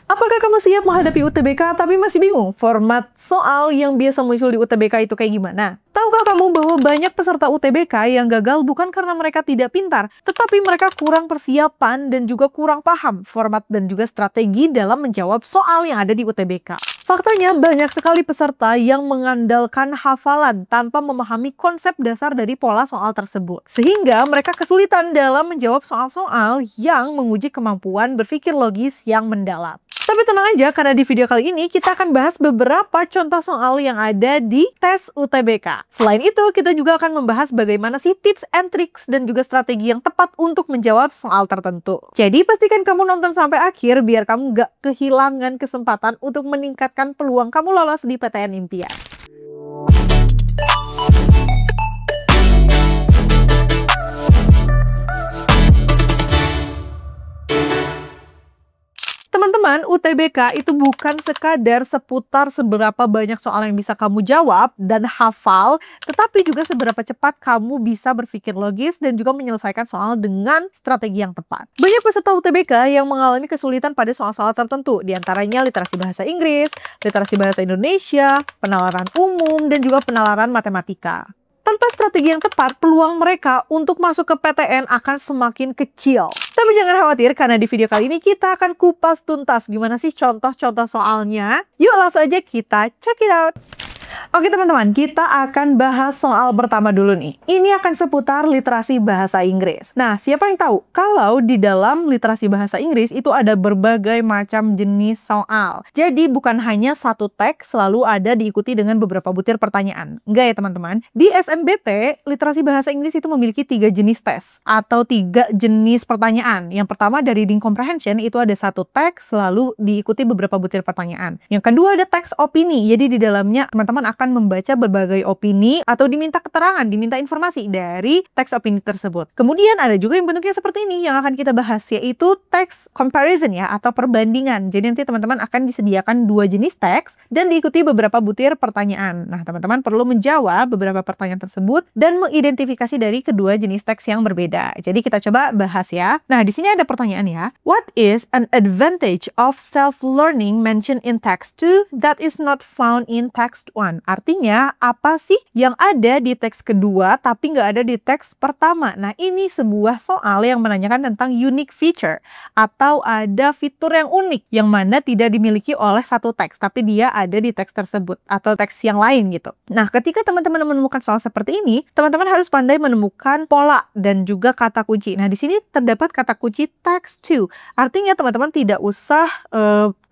Apakah kamu siap menghadapi UTBK tapi masih bingung format soal yang biasa muncul di UTBK itu kayak gimana? Tahukah kamu bahwa banyak peserta UTBK yang gagal bukan karena mereka tidak pintar, tetapi mereka kurang persiapan dan juga kurang paham format dan juga strategi dalam menjawab soal yang ada di UTBK. Faktanya banyak sekali peserta yang mengandalkan hafalan tanpa memahami konsep dasar dari pola soal tersebut. Sehingga mereka kesulitan dalam menjawab soal-soal yang menguji kemampuan berpikir logis yang mendalam. Tapi tenang aja, karena di video kali ini kita akan bahas beberapa contoh soal yang ada di tes UTBK. Selain itu, kita juga akan membahas bagaimana sih tips and tricks dan juga strategi yang tepat untuk menjawab soal tertentu. Jadi pastikan kamu nonton sampai akhir biar kamu gak kehilangan kesempatan untuk meningkatkan peluang kamu lolos di PTN Impian. Teman-teman, UTBK itu bukan sekadar seputar seberapa banyak soal yang bisa kamu jawab dan hafal, tetapi juga seberapa cepat kamu bisa berpikir logis dan juga menyelesaikan soal dengan strategi yang tepat. Banyak peserta UTBK yang mengalami kesulitan pada soal-soal tertentu, diantaranya literasi bahasa Inggris, literasi bahasa Indonesia, penalaran umum, dan juga penalaran matematika. Tanpa strategi yang tepat, peluang mereka untuk masuk ke PTN akan semakin kecil. Tapi jangan khawatir, karena di video kali ini kita akan kupas tuntas gimana sih contoh-contoh soalnya. Yuk langsung aja kita check it out. Oke teman-teman, kita akan bahas soal pertama dulu nih. Ini akan seputar literasi bahasa Inggris. Nah, siapa yang tahu kalau di dalam literasi bahasa Inggris itu ada berbagai macam jenis soal. Jadi bukan hanya satu teks selalu ada diikuti dengan beberapa butir pertanyaan. Enggak ya teman-teman. Di SNMPTN, literasi bahasa Inggris itu memiliki 3 jenis tes atau 3 jenis pertanyaan. Yang pertama dari reading comprehension itu ada satu teks selalu diikuti beberapa butir pertanyaan. Yang kedua ada teks opini. Jadi di dalamnya teman-teman akan membaca berbagai opini atau diminta keterangan, diminta informasi dari teks opini tersebut. Kemudian ada juga yang bentuknya seperti ini yang akan kita bahas, yaitu teks comparison ya, atau perbandingan. Jadi nanti teman-teman akan disediakan 2 jenis teks dan diikuti beberapa butir pertanyaan. Nah, teman-teman perlu menjawab beberapa pertanyaan tersebut dan mengidentifikasi dari kedua jenis teks yang berbeda. Jadi kita coba bahas ya. Nah, di sini ada pertanyaan ya. What is an advantage of self-learning mentioned in text 2 that is not found in text 1? Artinya, apa sih yang ada di teks kedua tapi nggak ada di teks pertama? Nah, ini sebuah soal yang menanyakan tentang unique feature atau ada fitur yang unik yang mana tidak dimiliki oleh satu teks tapi dia ada di teks tersebut atau teks yang lain gitu. Nah, ketika teman-teman menemukan soal seperti ini, teman-teman harus pandai menemukan pola dan juga kata kunci. Nah, di sini terdapat kata kunci text 2. Artinya teman-teman tidak usah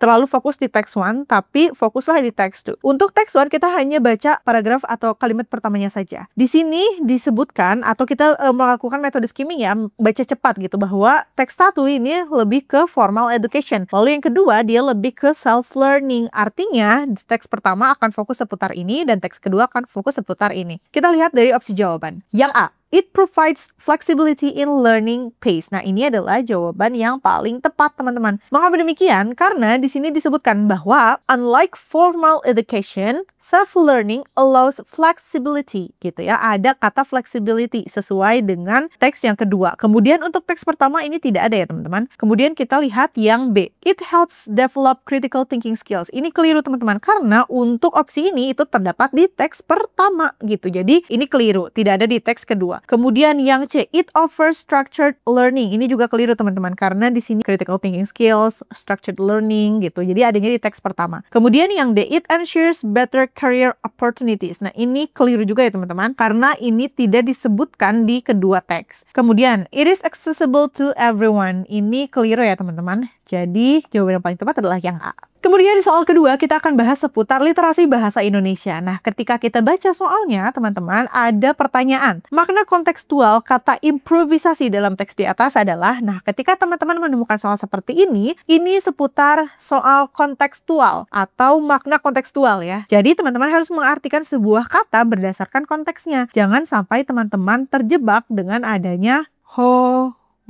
terlalu fokus di text 1 tapi fokuslah di text 2. Untuk text 1 kita hanya baca paragraf atau kalimat pertamanya saja. Di sini disebutkan atau kita melakukan metode skimming ya, baca cepat gitu, bahwa teks 1 ini lebih ke formal education. Lalu yang kedua dia lebih ke self-learning. Artinya teks pertama akan fokus seputar ini dan teks kedua akan fokus seputar ini. Kita lihat dari opsi jawaban. Yang A, it provides flexibility in learning pace. Nah, ini adalah jawaban yang paling tepat, teman-teman. Mengapa demikian? Karena di sini disebutkan bahwa unlike formal education, self-learning allows flexibility, gitu ya. Ada kata flexibility sesuai dengan teks yang kedua. Kemudian untuk teks pertama ini tidak ada ya, teman-teman. Kemudian kita lihat yang B, it helps develop critical thinking skills. Ini keliru, teman-teman, karena untuk opsi ini itu terdapat di teks pertama, gitu. Jadi ini keliru, tidak ada di teks kedua. Kemudian yang C, it offers structured learning. Ini juga keliru, teman-teman, karena di sini critical thinking skills, structured learning gitu. Jadi adanya di teks pertama. Kemudian yang D, it ensures better career opportunities. Nah, ini keliru juga ya, teman-teman, karena ini tidak disebutkan di kedua teks. Kemudian it is accessible to everyone. Ini keliru ya, teman-teman. Jadi jawaban yang paling tepat adalah yang A. Kemudian di soal kedua kita akan bahas seputar literasi bahasa Indonesia. Nah, ketika kita baca soalnya, teman-teman, ada pertanyaan. Makna kontekstual kata improvisasi dalam teks di atas adalah, nah, ketika teman-teman menemukan soal seperti ini seputar soal kontekstual atau makna kontekstual ya. Jadi teman-teman harus mengartikan sebuah kata berdasarkan konteksnya. Jangan sampai teman-teman terjebak dengan adanya homograf.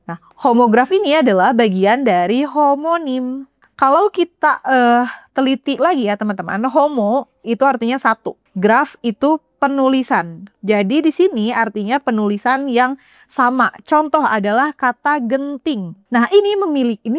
Nah, homograf ini adalah bagian dari homonim. Kalau kita teliti lagi ya teman-teman, homo itu artinya satu, graf itu penulisan. Jadi di sini artinya penulisan yang sama. Contoh adalah kata genting. Nah, ini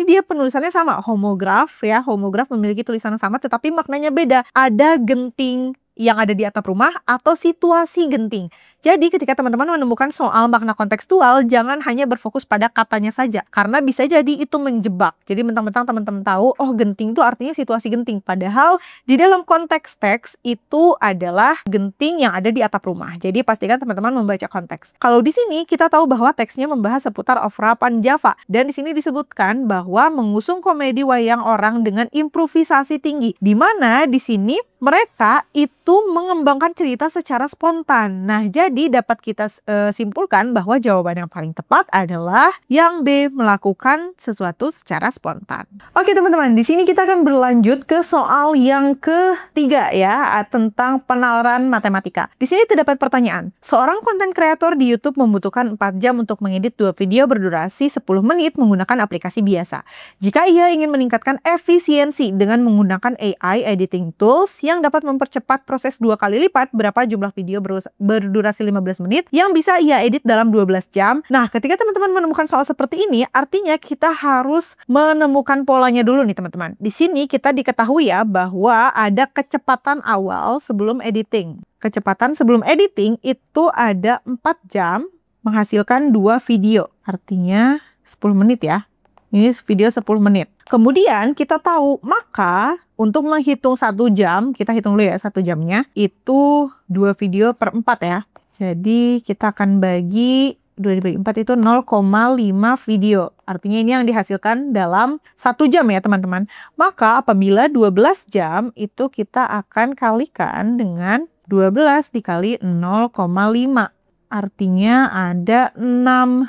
dia penulisannya sama, homograf ya. Homograf memiliki tulisan yang sama tetapi maknanya beda. Ada genting yang ada di atap rumah atau situasi genting. Jadi ketika teman-teman menemukan soal makna kontekstual, jangan hanya berfokus pada katanya saja. Karena bisa jadi itu menjebak. Jadi mentang-mentang teman-teman tahu, oh genting itu artinya situasi genting. Padahal di dalam konteks teks itu adalah genting yang ada di atap rumah. Jadi pastikan teman-teman membaca konteks. Kalau di sini kita tahu bahwa teksnya membahas seputar opera Panjava. Dan di sini disebutkan bahwa mengusung komedi wayang orang dengan improvisasi tinggi. Di mana di sini mereka itu mengembangkan cerita secara spontan. Nah, jadi dapat kita simpulkan bahwa jawaban yang paling tepat adalah yang B, melakukan sesuatu secara spontan. Oke teman-teman, di sini kita akan berlanjut ke soal yang ketiga ya, tentang penalaran matematika. Di sini terdapat pertanyaan. Seorang konten kreator di YouTube membutuhkan 4 jam untuk mengedit 2 video berdurasi 10 menit menggunakan aplikasi biasa. Jika ia ingin meningkatkan efisiensi dengan menggunakan AI editing tools yang dapat mempercepat proses 2 kali lipat, berapa jumlah video berdurasi 15 menit yang bisa ia edit dalam 12 jam. Nah, ketika teman-teman menemukan soal seperti ini, artinya kita harus menemukan polanya dulu nih teman-teman. Di sini kita diketahui ya bahwa ada kecepatan awal sebelum editing. Kecepatan sebelum editing itu ada 4 jam menghasilkan 2 video. Artinya 10 menit ya. Ini video 10 menit. Kemudian kita tahu, maka untuk menghitung 1 jam, kita hitung dulu ya 1 jamnya, itu 2 video per 4 ya. Jadi kita akan bagi 2 dibagi 4 itu 0,5 video. Artinya ini yang dihasilkan dalam 1 jam ya teman-teman. Maka apabila 12 jam itu kita akan kalikan dengan 12 dikali 0,5. Artinya ada 6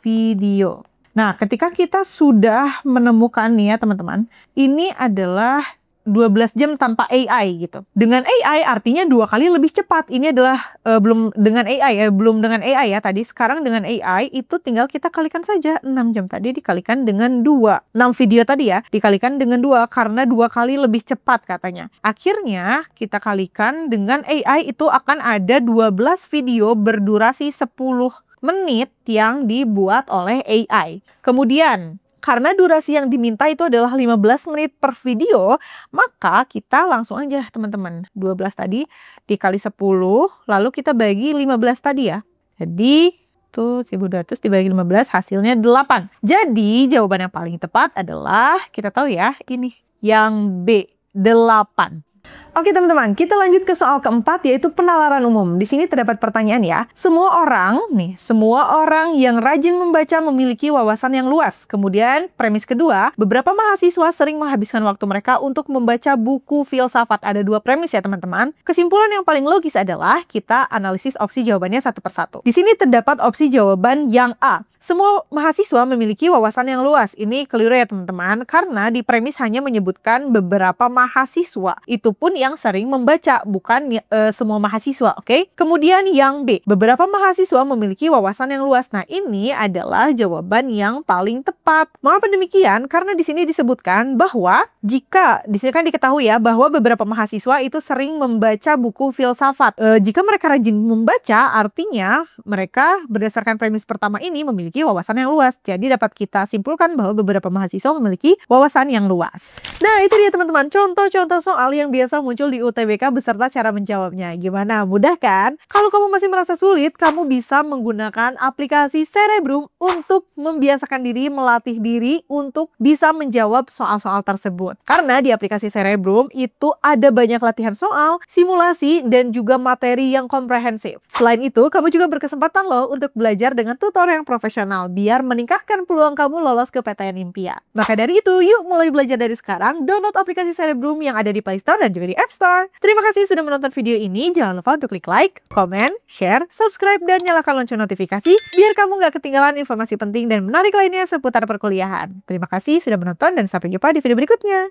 video. Nah, ketika kita sudah menemukan nih ya teman-teman, ini adalah 12 jam tanpa AI gitu. Dengan AI artinya 2 kali lebih cepat. Ini adalah belum dengan AI ya tadi. Sekarang dengan AI itu tinggal kita kalikan saja. 6 jam tadi dikalikan dengan 2. 6 video tadi ya dikalikan dengan 2 karena 2 kali lebih cepat katanya. Akhirnya kita kalikan dengan AI itu akan ada 12 video berdurasi 10 menit yang dibuat oleh AI. Kemudian, karena durasi yang diminta itu adalah 15 menit per video, maka kita langsung aja teman-teman. 12 tadi dikali 10, lalu kita bagi 15 tadi ya. Jadi, itu 1200 dibagi 15 hasilnya 8. Jadi, jawaban yang paling tepat adalah, kita tahu ya, ini. Yang B, 8. Oke teman-teman, kita lanjut ke soal keempat yaitu penalaran umum. Di sini terdapat pertanyaan ya. Semua orang yang rajin membaca memiliki wawasan yang luas. Kemudian premis kedua, beberapa mahasiswa sering menghabiskan waktu mereka untuk membaca buku filsafat. Ada 2 premis ya teman-teman. Kesimpulan yang paling logis adalah kita analisis opsi jawabannya satu persatu. Di sini terdapat opsi jawaban yang A. Semua mahasiswa memiliki wawasan yang luas. Ini keliru ya teman-teman, karena di premis hanya menyebutkan beberapa mahasiswa. Itu pun yang sering membaca, bukan semua mahasiswa, oke? Kemudian yang B, beberapa mahasiswa memiliki wawasan yang luas. Nah, ini adalah jawaban yang paling tepat. Mengapa demikian? Karena di sini disebutkan bahwa jika, di sini kan diketahui ya, bahwa beberapa mahasiswa itu sering membaca buku filsafat. Jika mereka rajin membaca, artinya mereka berdasarkan premis pertama ini memiliki wawasan yang luas. Jadi dapat kita simpulkan bahwa beberapa mahasiswa memiliki wawasan yang luas. Nah, itu dia teman-teman, contoh-contoh soal yang biasa muncul di UTBK beserta cara menjawabnya. Gimana? Mudah kan? Kalau kamu masih merasa sulit, kamu bisa menggunakan aplikasi Cerebrum untuk membiasakan diri, melatih diri untuk bisa menjawab soal-soal tersebut. Karena di aplikasi Cerebrum itu ada banyak latihan soal, simulasi, dan juga materi yang komprehensif. Selain itu, kamu juga berkesempatan loh untuk belajar dengan tutor yang profesional biar meningkatkan peluang kamu lolos ke PTN Impian. Maka dari itu, yuk mulai belajar dari sekarang. Download aplikasi Cerebrum yang ada di Play Store dan juga di App Store. Terima kasih sudah menonton video ini. Jangan lupa untuk klik like, komen, share, subscribe, dan nyalakan lonceng notifikasi biar kamu nggak ketinggalan informasi penting dan menarik lainnya seputar perkuliahan. Terima kasih sudah menonton dan sampai jumpa di video berikutnya.